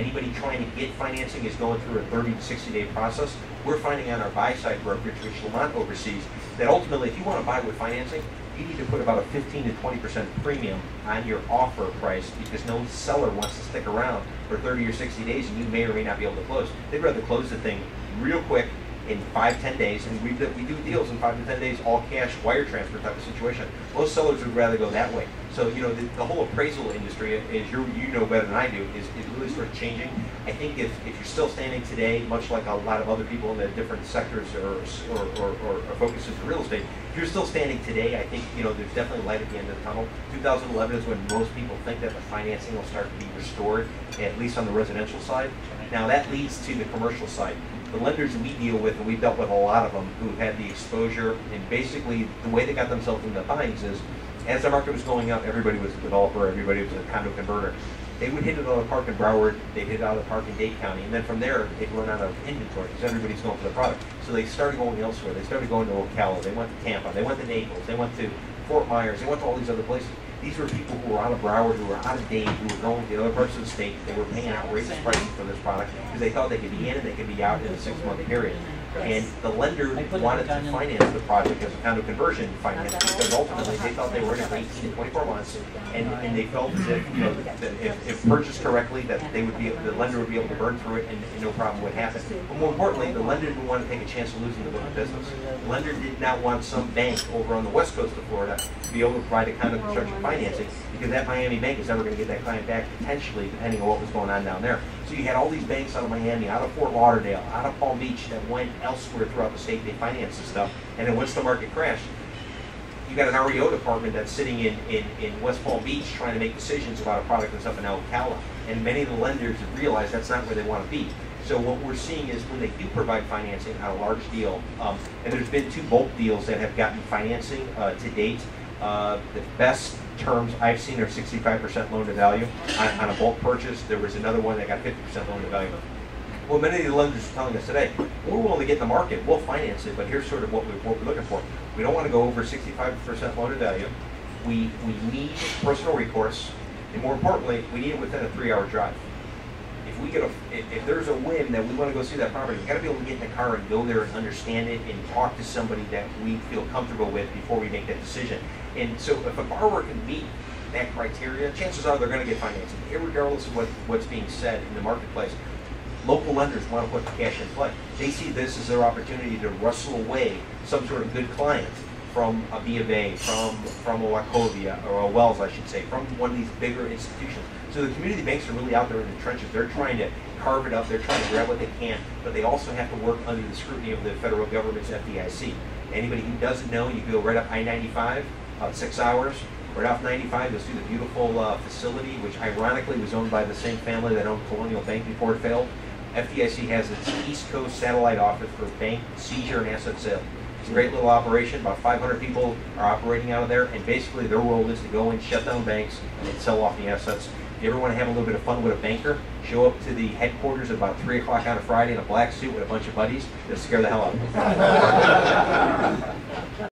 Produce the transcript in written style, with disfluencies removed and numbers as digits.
Anybody trying to get financing is going through a 30 to 60-day process. We're finding on our buy-side brokerage, which Lamont oversees, that ultimately, if you want to buy with financing, you need to put about a 15 to 20% premium on your offer price, because no seller wants to stick around for 30 or 60 days and you may or may not be able to close. They'd rather close the thing real quick in 5-10 days, and we do deals in 5 to 10 days, all cash, wire transfer type of situation. Most sellers would rather go that way. So, you know, the whole appraisal industry, as you know better than I do, is really sort of changing. I think if you're still standing today, much like a lot of other people in the different sectors or focuses in real estate, if you're still standing today, I think, you know, there's definitely light at the end of the tunnel. 2011 is when most people think that the financing will start to be restored, at least on the residential side. Now that leads to the commercial side. The lenders we deal with, and we've dealt with a lot of them who had the exposure, and basically the way they got themselves into the binds is, as the market was going up, everybody was a developer, everybody was a condo converter. They would hit it out of the park in Broward, they'd hit it out of the park in Dade County, and then from there, they'd run out of inventory because everybody's going for the product. So they started going elsewhere. They started going to Ocala, they went to Tampa, they went to Naples, they went to Fort Myers, they went to all these other places. These were people who were out of Broward, who were out of Dade, who were going to the other parts of the state. They were paying outrageous prices for this product because they thought they could be in and they could be out in a 6-month period. And the lender wanted to finance the project as a condo conversion finance because ultimately they thought they were in it for 18 to 24 months, and they felt as if, you know, that if purchased correctly, that they would be, the lender would be able to burn through it and no problem would happen. But more importantly, the lender didn't want to take a chance of losing the book of business. The lender did not want some bank over on the west coast of Florida to be able to provide a condo construction financing, because that Miami bank is never going to get that client back, potentially, depending on what was going on down there. So you had all these banks out of Miami, out of Fort Lauderdale, out of Palm Beach that went elsewhere throughout the state. They financed this stuff, and then once the market crashed, you got an REO department that's sitting in West Palm Beach trying to make decisions about a product that's up in Ocala, and many of the lenders have realized that's not where they want to be. So what we're seeing is when they do provide financing on a large deal, and there's been 2 bulk deals that have gotten financing to date. The best terms I've seen are 65% loan to value on a bulk purchase. There was another one that got 50% loan to value. Well, many of the lenders are telling us today, we're willing to get in the market, we'll finance it, but here's sort of what we're looking for. We don't want to go over 65% loan to value. We need personal recourse, and more importantly, we need it within a 3-hour drive. If there's a whim that we want to go see that property, we've got to be able to get in the car and go there and understand it and talk to somebody that we feel comfortable with before we make that decision. And so if a borrower can meet that criteria, chances are they're going to get financing, regardless of what's being said in the marketplace. Local lenders want to put the cash in play. They see this as their opportunity to rustle away some sort of good client from a B of A, from a Wachovia, or a Wells, I should say, from one of these bigger institutions. So the community banks are really out there in the trenches. They're trying to carve it up. They're trying to grab what they can, but they also have to work under the scrutiny of the federal government's FDIC. Anybody who doesn't know, you go right up I-95, about 6 hours. Right off 95, you'll see the beautiful facility, which ironically was owned by the same family that owned Colonial Bank before it failed. FDIC has its East Coast satellite office for bank seizure and asset sale. It's a great little operation. About 500 people are operating out of there, and basically their role is to go in, shut down banks, and sell off the assets. If you ever want to have a little bit of fun with a banker, show up to the headquarters at about 3 o'clock on a Friday in a black suit with a bunch of buddies. It'll scare the hell out of them.